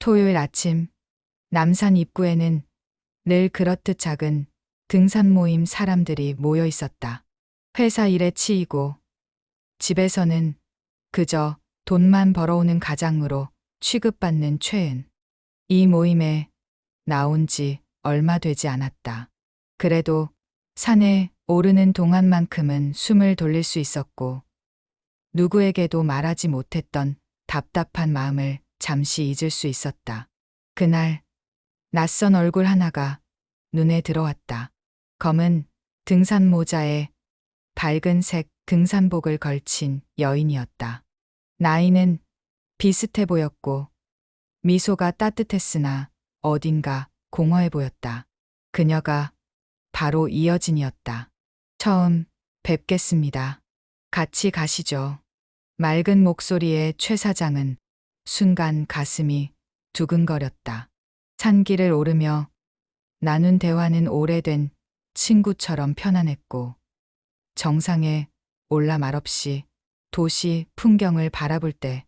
토요일 아침 남산 입구에는 늘 그렇듯 작은 등산 모임 사람들이 모여 있었다. 회사 일에 치이고 집에서는 그저 돈만 벌어오는 가장으로 취급받는 최은. 이 모임에 나온 지 얼마 되지 않았다. 그래도 산에 오르는 동안만큼은 숨을 돌릴 수 있었고 누구에게도 말하지 못했던 답답한 마음을 잠시 잊을 수 있었다. 그날 낯선 얼굴 하나가 눈에 들어왔다. 검은 등산 모자에 밝은 색 등산복을 걸친 여인이었다. 나이는 비슷해 보였고 미소가 따뜻했으나 어딘가 공허해 보였다. 그녀가 바로 이여진이었다. 처음 뵙겠습니다. 같이 가시죠. 맑은 목소리에 최 사장은 순간 가슴이 두근거렸다. 산길을 오르며 나눈 대화는 오래된 친구처럼 편안했고 정상에 올라 말없이 도시 풍경을 바라볼 때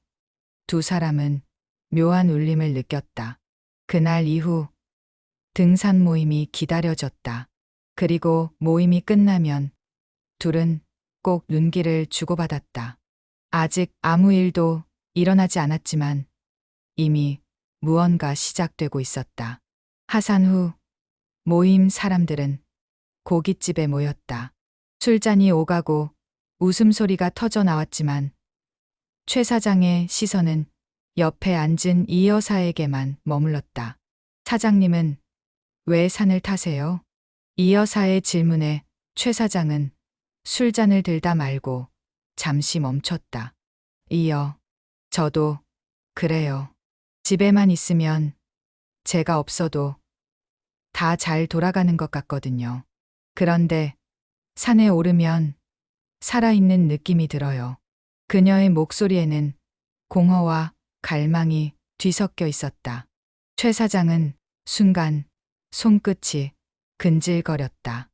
두 사람은 묘한 울림을 느꼈다. 그날 이후 등산 모임이 기다려졌다. 그리고 모임이 끝나면 둘은 꼭 눈길을 주고받았다. 아직 아무 일도 일어나지 않았지만 이미 무언가 시작되고 있었다. 하산 후 모임 사람들은 고깃집에 모였다. 술잔이 오가고 웃음소리가 터져 나왔지만 최 사장의 시선은 옆에 앉은 이 여사에게만 머물렀다. 사장님은 왜 산을 타세요? 이 여사의 질문에 최 사장은 술잔을 들다 말고 잠시 멈췄다. 이어 저도 그래요. 집에만 있으면 제가 없어도 다 잘 돌아가는 것 같거든요. 그런데 산에 오르면 살아있는 느낌이 들어요. 그녀의 목소리에는 공허와 갈망이 뒤섞여 있었다. 최 사장은 순간 손끝이 근질거렸다.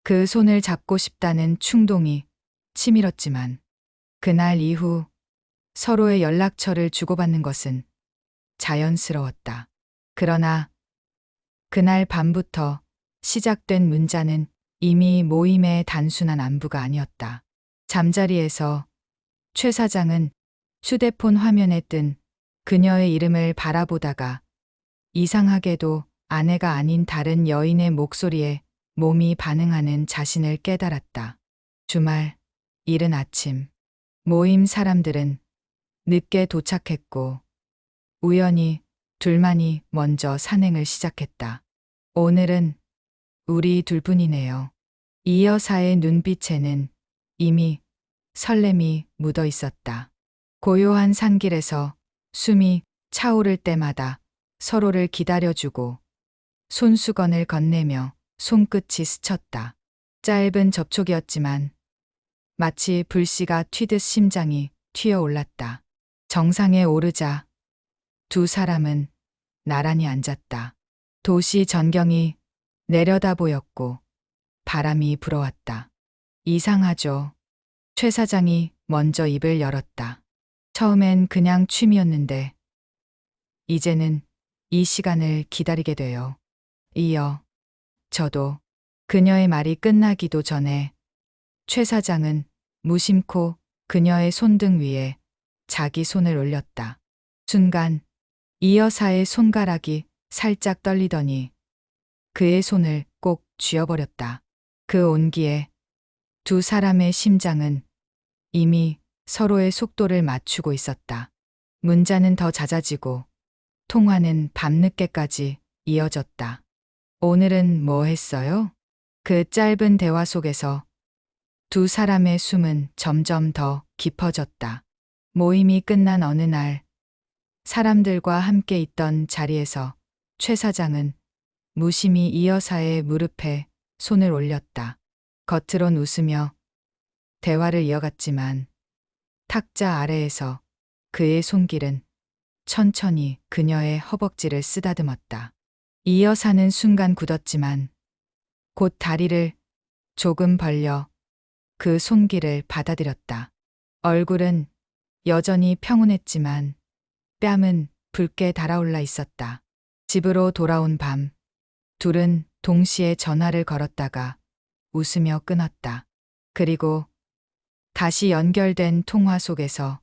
그 손을 잡고 싶다는 충동이 치밀었지만 그날 이후 서로의 연락처를 주고받는 것은 자연스러웠다. 그러나 그날 밤부터 시작된 문자는 이미 모임의 단순한 안부가 아니었다. 잠자리에서 최 사장은 휴대폰 화면에 뜬 그녀의 이름을 바라보다가 이상하게도 아내가 아닌 다른 여인의 목소리에 몸이 반응하는 자신을 깨달았다. 주말 이른 아침 모임 사람들은 늦게 도착했고 우연히 둘만이 먼저 산행을 시작했다. 오늘은 우리 둘뿐이네요. 이 여사의 눈빛에는 이미 설렘이 묻어 있었다. 고요한 산길에서 숨이 차오를 때마다 서로를 기다려주고 손수건을 건네며 손끝이 스쳤다. 짧은 접촉이었지만 마치 불씨가 튀듯 심장이 튀어올랐다. 정상에 오르자 두 사람은 나란히 앉았다. 도시 전경이 내려다 보였고 바람이 불어왔다. 이상하죠. 최 사장이 먼저 입을 열었다. 처음엔 그냥 취미였는데 이제는 이 시간을 기다리게 돼요. 이어 저도. 그녀의 말이 끝나기도 전에 최 사장은 무심코 그녀의 손등 위에 자기 손을 올렸다. 순간 이 여사의 손가락이 살짝 떨리더니 그의 손을 꼭 쥐어버렸다. 그 온기에 두 사람의 심장은 이미 서로의 속도를 맞추고 있었다. 문자는 더 잦아지고 통화는 밤늦게까지 이어졌다. 오늘은 뭐 했어요? 그 짧은 대화 속에서 두 사람의 숨은 점점 더 깊어졌다. 모임이 끝난 어느 날 사람들과 함께 있던 자리에서 최 사장은 무심히 이 여사의 무릎에 손을 올렸다. 겉으론 웃으며 대화를 이어갔지만 탁자 아래에서 그의 손길은 천천히 그녀의 허벅지를 쓰다듬었다. 이 여사는 순간 굳었지만 곧 다리를 조금 벌려 그 손길을 받아들였다. 얼굴은 여전히 평온했지만 뺨은 붉게 달아올라 있었다. 집으로 돌아온 밤, 둘은 동시에 전화를 걸었다가 웃으며 끊었다. 그리고 다시 연결된 통화 속에서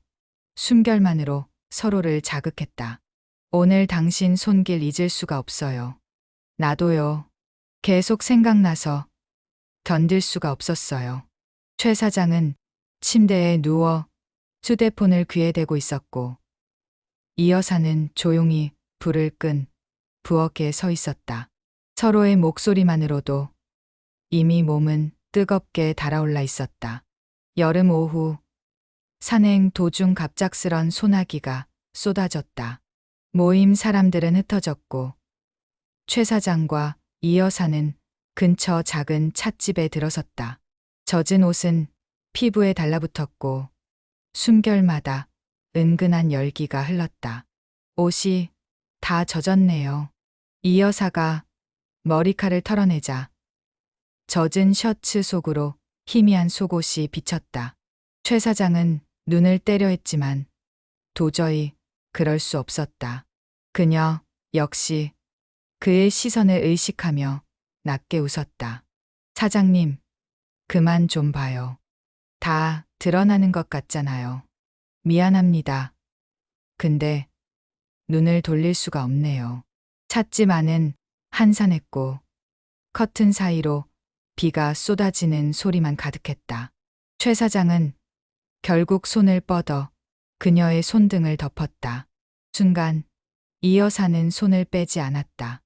숨결만으로 서로를 자극했다. 오늘 당신 손길 잊을 수가 없어요. 나도요. 계속 생각나서 견딜 수가 없었어요. 최 사장은 침대에 누워 휴대폰을 귀에 대고 있었고, 이 여사는 조용히 불을 끈 부엌에 서 있었다. 서로의 목소리만으로도 이미 몸은 뜨겁게 달아올라 있었다. 여름 오후, 산행 도중 갑작스런 소나기가 쏟아졌다. 모임 사람들은 흩어졌고, 최 사장과 이 여사는 근처 작은 찻집에 들어섰다. 젖은 옷은 피부에 달라붙었고, 숨결마다 은근한 열기가 흘렀다. 옷이 다 젖었네요. 이 여사가 머리칼을 털어내자 젖은 셔츠 속으로 희미한 속옷이 비쳤다. 최 사장은 눈을 때려 했지만 도저히 그럴 수 없었다. 그녀 역시 그의 시선을 의식하며 낮게 웃었다. 사장님, 그만 좀 봐요. 다 드러나는 것 같잖아요. 미안합니다. 근데 눈을 돌릴 수가 없네요. 찻집 안은 한산했고 커튼 사이로 비가 쏟아지는 소리만 가득했다. 최 사장은 결국 손을 뻗어 그녀의 손등을 덮었다. 순간 이 여사는 손을 빼지 않았다.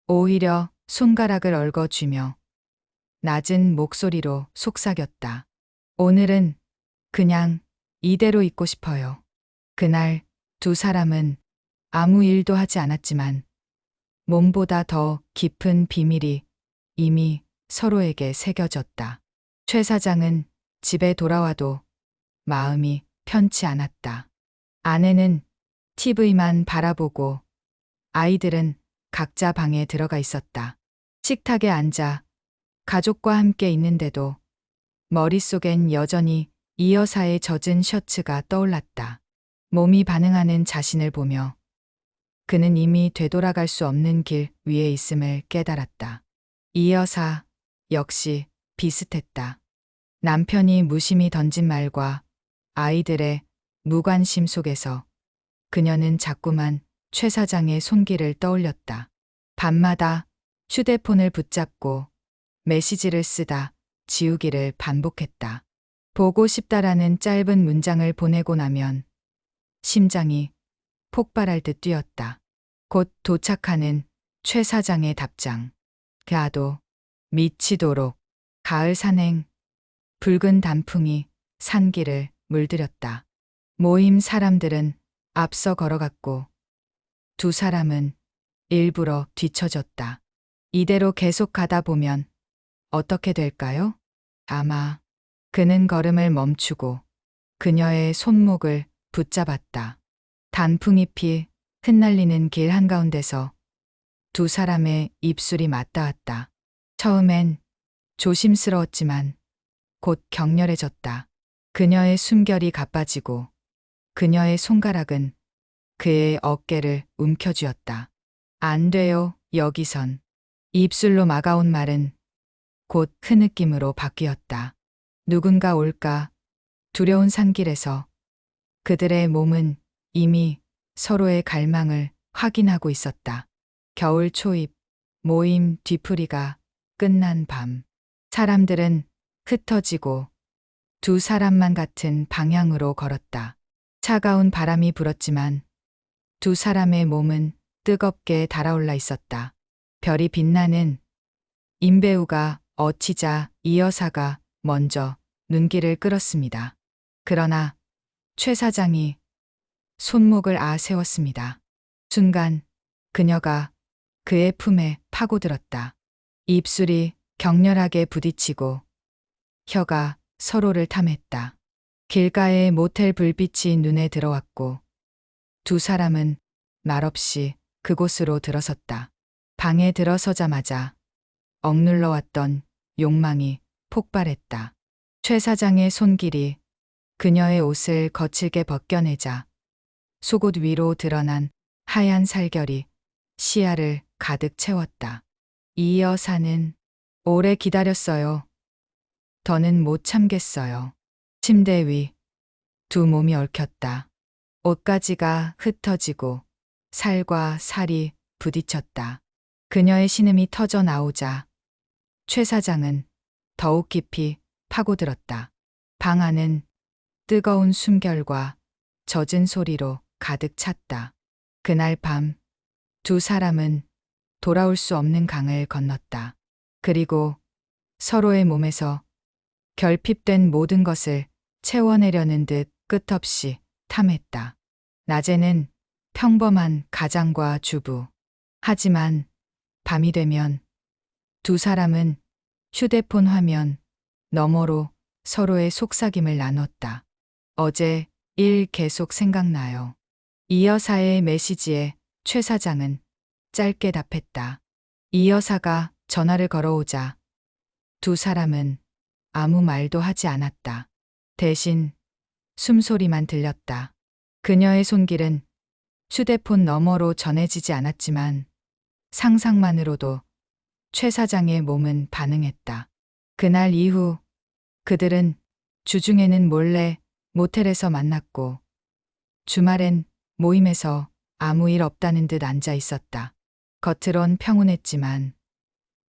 오히려 손가락을 얽어쥐며 낮은 목소리로 속삭였다. 오늘은 그냥 이대로 있고 싶어요. 그날 두 사람은 아무 일도 하지 않았지만 몸보다 더 깊은 비밀이 이미 서로에게 새겨졌다. 최 사장은 집에 돌아와도 마음이 편치 않았다. 아내는 TV만 바라보고 아이들은 각자 방에 들어가 있었다. 식탁에 앉아 가족과 함께 있는데도 머릿속엔 여전히 이 여사의 젖은 셔츠가 떠올랐다. 몸이 반응하는 자신을 보며 그는 이미 되돌아갈 수 없는 길 위에 있음을 깨달았다. 이 여사 역시 비슷했다. 남편이 무심히 던진 말과 아이들의 무관심 속에서 그녀는 자꾸만 최 사장의 손길을 떠올렸다. 밤마다 휴대폰을 붙잡고 메시지를 쓰다 지우기를 반복했다. 보고 싶다라는 짧은 문장을 보내고 나면 심장이 폭발할 듯 뛰었다. 곧 도착하는 최 사장의 답장. 그아도 미치도록 가을 산행, 붉은 단풍이 산길을 물들였다. 모임 사람들은 앞서 걸어갔고 두 사람은 일부러 뒤처졌다. 이대로 계속 가다 보면 어떻게 될까요? 아마. 그는 걸음을 멈추고 그녀의 손목을 붙잡았다. 단풍잎이 흩날리는 길 한가운데서 두 사람의 입술이 맞닿았다. 처음엔 조심스러웠지만 곧 격렬해졌다. 그녀의 숨결이 가빠지고 그녀의 손가락은 그의 어깨를 움켜쥐었다. 안 돼요, 여기선. 입술로 막아온 말은 곧 큰 느낌으로 바뀌었다. 누군가 올까 두려운 산길에서 그들의 몸은 이미 서로의 갈망을 확인하고 있었다. 겨울 초입, 모임 뒤풀이가 끝난 밤. 사람들은 흩어지고 두 사람만 같은 방향으로 걸었다. 차가운 바람이 불었지만 두 사람의 몸은 뜨겁게 달아올라 있었다. 별이 빛나는 인배우가 어치자 이 여사가 먼저 눈길을 끌었습니다. 그러나 최 사장이 손목을 아세웠습니다. 순간 그녀가 그의 품에 파고들었다. 입술이 격렬하게 부딪히고 혀가 서로를 탐했다. 길가의 모텔 불빛이 눈에 들어왔고 두 사람은 말없이 그곳으로 들어섰다. 방에 들어서자마자 억눌러왔던 욕망이 폭발했다. 최 사장의 손길이 그녀의 옷을 거칠게 벗겨내자 속옷 위로 드러난 하얀 살결이 시야를 가득 채웠다. 이 여사는 오래 기다렸어요. 더는 못 참겠어요. 침대 위 두 몸이 얽혔다. 옷가지가 흩어지고 살과 살이 부딪혔다. 그녀의 신음이 터져 나오자 최 사장은 더욱 깊이 파고들었다. 방 안은 뜨거운 숨결과 젖은 소리로 가득 찼다. 그날 밤 두 사람은 돌아올 수 없는 강을 건넜다. 그리고 서로의 몸에서 결핍된 모든 것을 채워내려는 듯 끝없이 탐했다. 낮에는 평범한 가장과 주부. 하지만 밤이 되면 두 사람은 휴대폰 화면 너머로 서로의 속삭임을 나눴다. 어제 일 계속 생각나요. 이 여사의 메시지에 최 사장은 짧게 답했다. 이 여사가 전화를 걸어오자 두 사람은 아무 말도 하지 않았다. 대신 숨소리만 들렸다. 그녀의 손길은 휴대폰 너머로 전해지지 않았지만 상상만으로도 최 사장의 몸은 반응했다. 그날 이후 그들은 주중에는 몰래 모텔에서 만났고 주말엔 모임에서 아무 일 없다는 듯 앉아 있었다. 겉으론 평온했지만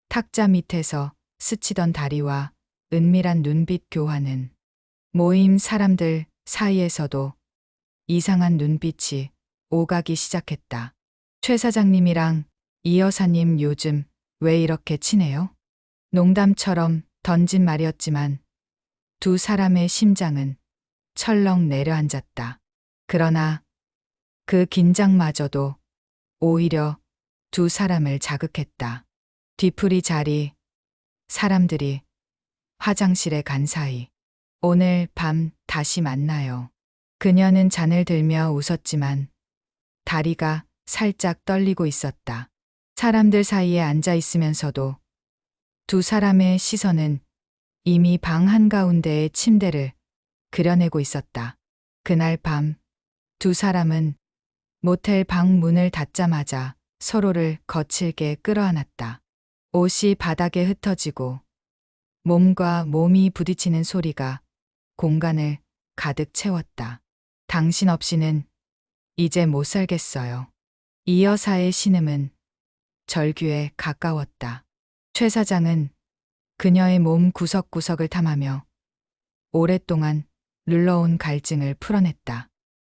탁자 밑에서 스치던 다리와 은밀한 눈빛 교환은 모임 사람들 사이에서도 이상한 눈빛이 오가기 시작했다. 최 사장님이랑 이 여사님 요즘 왜 이렇게 친해요? 농담처럼 던진 말이었지만 두 사람의 심장은 철렁 내려앉았다. 그러나 그 긴장마저도 오히려 두 사람을 자극했다. 뒤풀이 자리, 사람들이 화장실에 간 사이. 오늘 밤 다시 만나요. 그녀는 잔을 들며 웃었지만 다리가 살짝 떨리고 있었다. 사람들 사이에 앉아 있으면서도 두 사람의 시선은 이미 방 한가운데의 침대를 그려내고 있었다. 그날 밤 두 사람은 모텔 방 문을 닫자마자 서로를 거칠게 끌어안았다. 옷이 바닥에 흩어지고 몸과 몸이 부딪히는 소리가 공간을 가득 채웠다. 당신 없이는 이제 못 살겠어요. 이 여사의 신음은 절규에 가까웠다. 최 사장은 그녀의 몸 구석구석을 탐하며 오랫동안 눌러온 갈증을 풀어냈다.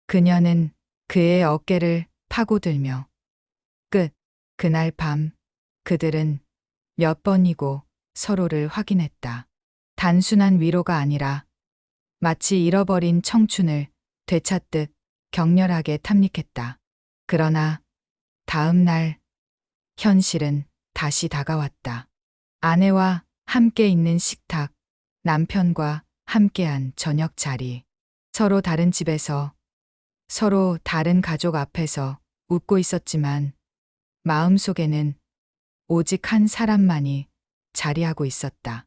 그녀는 그의 어깨를 파고들며 끝. 그날 밤 그들은 몇 번이고 서로를 확인했다. 단순한 위로가 아니라 마치 잃어버린 청춘을 되찾듯 격렬하게 탐닉했다. 그러나 다음 날 현실은 다시 다가왔다. 아내와 함께 있는 식탁, 남편과 함께한 저녁 자리, 서로 다른 집에서, 서로 다른 가족 앞에서 웃고 있었지만 마음속에는 오직 한 사람만이 자리하고 있었다.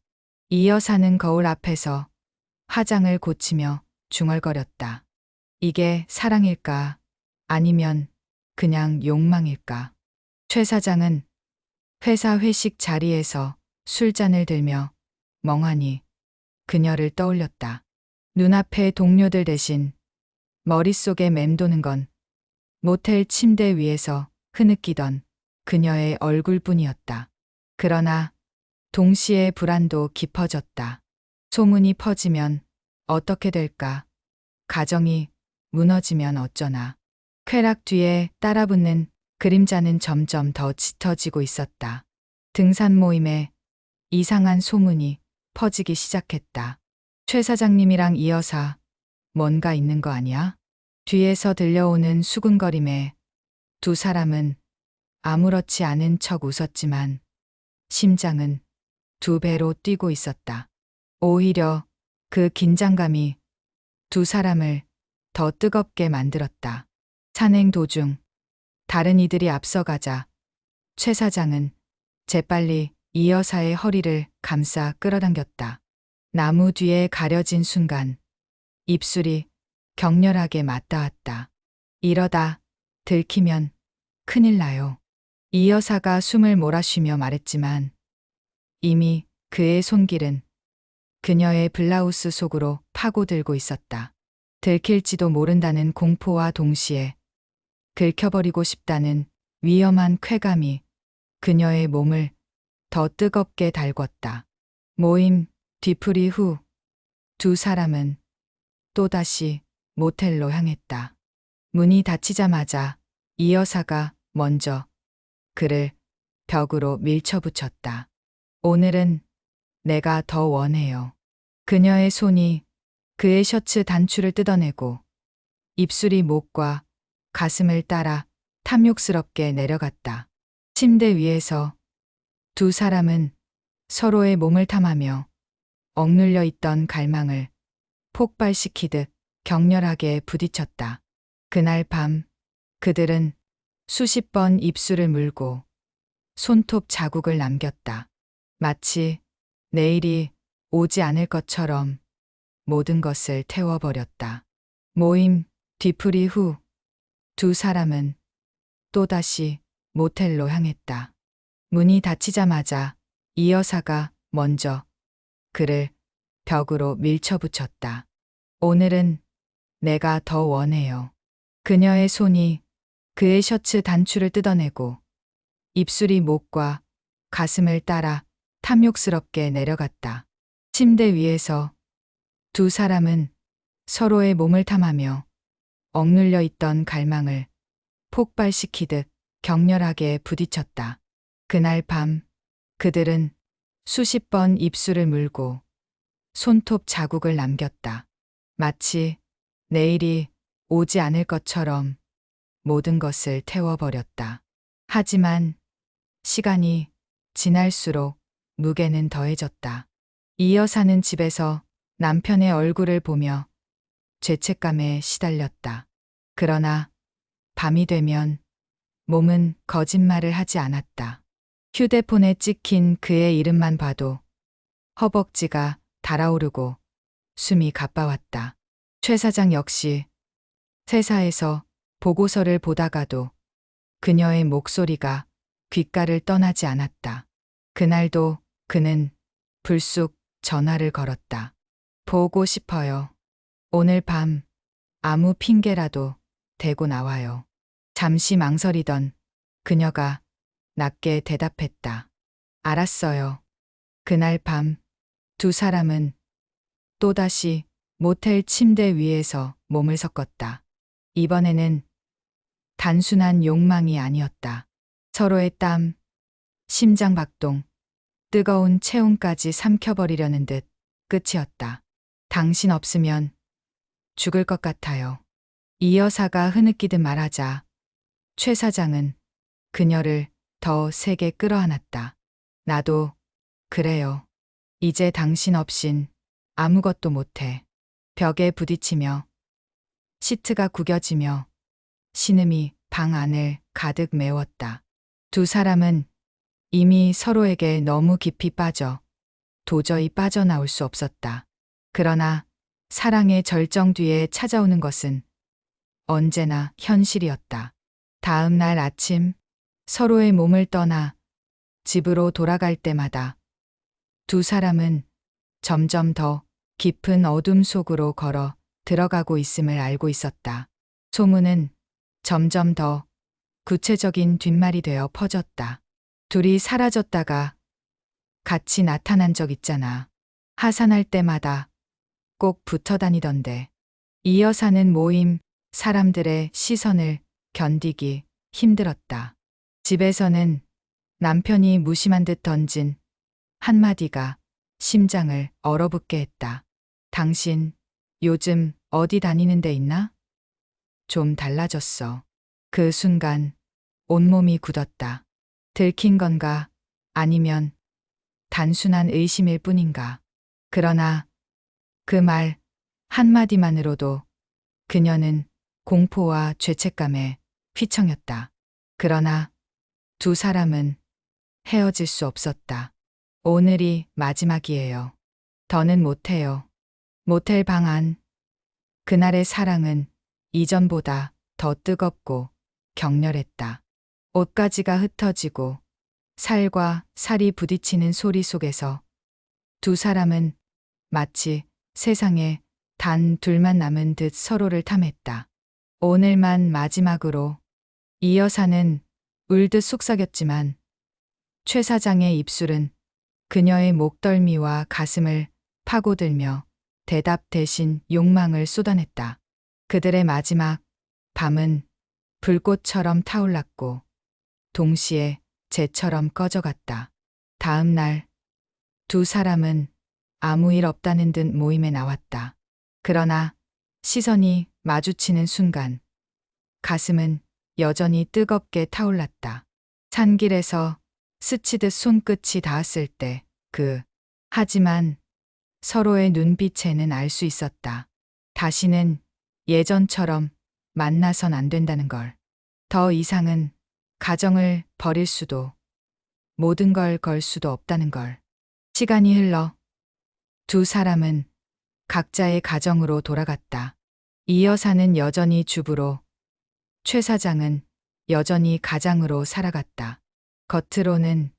이 여사는 거울 앞에서 화장을 고치며 중얼거렸다. 이게 사랑일까? 아니면 그냥 욕망일까? 최 사장은 회사 회식 자리에서 술잔을 들며 멍하니 그녀를 떠올렸다. 눈앞의 동료들 대신 머릿속에 맴도는 건 모텔 침대 위에서 흐느끼던 그녀의 얼굴뿐이었다. 그러나 동시에 불안도 깊어졌다. 소문이 퍼지면 어떻게 될까? 가정이 무너지면 어쩌나? 쾌락 뒤에 따라붙는 그림자는 점점 더 짙어지고 있었다. 등산 모임에 이상한 소문이 퍼지기 시작했다. 최 사장님이랑 이 여사 뭔가 있는 거 아니야? 뒤에서 들려오는 수군거림에 두 사람은 아무렇지 않은 척 웃었지만 심장은 두 배로 뛰고 있었다. 오히려 그 긴장감이 두 사람을 더 뜨겁게 만들었다. 산행 도중 다른 이들이 앞서가자 최 사장은 재빨리 이 여사의 허리를 감싸 끌어당겼다. 나무 뒤에 가려진 순간 입술이 격렬하게 맞닿았다. 이러다 들키면 큰일 나요. 이 여사가 숨을 몰아쉬며 말했지만 이미 그의 손길은 그녀의 블라우스 속으로 파고들고 있었다. 들킬지도 모른다는 공포와 동시에 긁혀버리고 싶다는 위험한 쾌감이 그녀의 몸을 더 뜨겁게 달궜다. 모임 뒤풀이 후 두 사람은 또다시 모텔로 향했다. 문이 닫히자마자 이 여사가 먼저 그를 벽으로 밀쳐붙였다. 오늘은 내가 더 원해요. 그녀의 손이 그의 셔츠 단추를 뜯어내고 입술이 목과 가슴을 따라 탐욕스럽게 내려갔다. 침대 위에서 두 사람은 서로의 몸을 탐하며 억눌려 있던 갈망을 폭발시키듯 격렬하게 부딪혔다. 그날 밤 그들은 수십 번 입술을 물고 손톱 자국을 남겼다. 마치 내일이 오지 않을 것처럼 모든 것을 태워버렸다. 모임 뒤풀이 후 두 사람은 또다시 모텔로 향했다. 문이 닫히자마자 이 여사가 먼저 그를 벽으로 밀쳐붙였다. 오늘은 내가 더 원해요. 그녀의 손이 그의 셔츠 단추를 뜯어내고 입술이 목과 가슴을 따라 탐욕스럽게 내려갔다. 침대 위에서 두 사람은 서로의 몸을 탐하며 억눌려 있던 갈망을 폭발시키듯 격렬하게 부딪혔다. 그날 밤 그들은 수십 번 입술을 물고 손톱 자국을 남겼다. 마치 내일이 오지 않을 것처럼 모든 것을 태워버렸다. 하지만 시간이 지날수록 무게는 더해졌다. 이 여사는 집에서 남편의 얼굴을 보며 죄책감에 시달렸다. 그러나 밤이 되면 몸은 거짓말을 하지 않았다. 휴대폰에 찍힌 그의 이름만 봐도 허벅지가 달아오르고 숨이 가빠왔다. 최 사장 역시 회사에서 보고서를 보다가도 그녀의 목소리가 귓가를 떠나지 않았다. 그날도 그는 불쑥 전화를 걸었다. 보고 싶어요. 오늘 밤 아무 핑계라도 대고 나와요. 잠시 망설이던 그녀가 낮게 대답했다. 알았어요. 그날 밤 두 사람은 또다시 모텔 침대 위에서 몸을 섞었다. 이번에는 단순한 욕망이 아니었다. 서로의 땀, 심장 박동, 뜨거운 체온까지 삼켜버리려는 듯 끝이었다. 당신 없으면 죽을 것 같아요. 이 여사가 흐느끼듯 말하자 최 사장은 그녀를 더 세게 끌어안았다. 나도 그래요. 이제 당신 없인 아무것도 못해. 벽에 부딪히며 시트가 구겨지며 신음이 방 안을 가득 메웠다. 두 사람은 이미 서로에게 너무 깊이 빠져 도저히 빠져나올 수 없었다. 그러나 사랑의 절정 뒤에 찾아오는 것은 언제나 현실이었다. 다음 날 아침 서로의 몸을 떠나 집으로 돌아갈 때마다 두 사람은 점점 더 깊은 어둠 속으로 걸어 들어가고 있음을 알고 있었다. 소문은 점점 더 구체적인 뒷말이 되어 퍼졌다. 둘이 사라졌다가 같이 나타난 적 있잖아. 하산할 때마다 꼭 붙어 다니던데. 이 여사는 모임 사람들의 시선을 견디기 힘들었다. 집에서는 남편이 무심한 듯 던진 한마디가 심장을 얼어붙게 했다. 당신 요즘 어디 다니는 데 있나? 좀 달라졌어. 그 순간 온몸이 굳었다. 들킨 건가? 아니면 단순한 의심일 뿐인가? 그러나 그 말 한마디만으로도 그녀는 공포와 죄책감에 휘청였다. 그러나 두 사람은 헤어질 수 없었다. 오늘이 마지막이에요. 더는 못해요. 모텔 방 안. 그날의 사랑은 이전보다 더 뜨겁고 격렬했다. 옷가지가 흩어지고 살과 살이 부딪히는 소리 속에서 두 사람은 마치 세상에 단 둘만 남은 듯 서로를 탐했다. 오늘만 마지막으로. 이 여사는 울듯 속삭였지만 최 사장의 입술은 그녀의 목덜미와 가슴을 파고들며 대답 대신 욕망을 쏟아냈다. 그들의 마지막 밤은 불꽃처럼 타올랐고 동시에 재처럼 꺼져갔다. 다음 날 두 사람은 아무 일 없다는 듯 모임에 나왔다. 그러나 시선이 마주치는 순간 가슴은 여전히 뜨겁게 타올랐다. 산길에서 스치듯 손끝이 닿았을 때 하지만 서로의 눈빛에는 알 수 있었다. 다시는 예전처럼 만나선 안 된다는 걸. 더 이상은 가정을 버릴 수도 모든 걸 걸 수도 없다는 걸. 시간이 흘러 두 사람은 각자의 가정으로 돌아갔다. 이 여사는 여전히 주부로, 최 사장은 여전히 가장으로 살아갔다. 겉으로는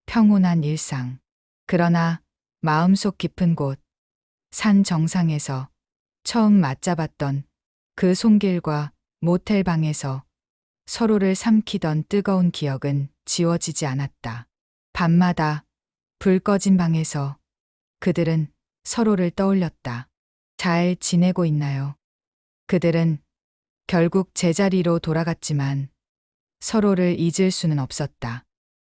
평온한 일상. 그러나 마음속 깊은 곳, 산 정상에서 처음 맞잡았던 그 손길과 모텔 방에서 서로를 삼키던 뜨거운 기억은 지워지지 않았다. 밤마다 불 꺼진 방에서 그들은 서로를 떠올렸다. 잘 지내고 있나요? 그들은 결국 제자리로 돌아갔지만 서로를 잊을 수는 없었다.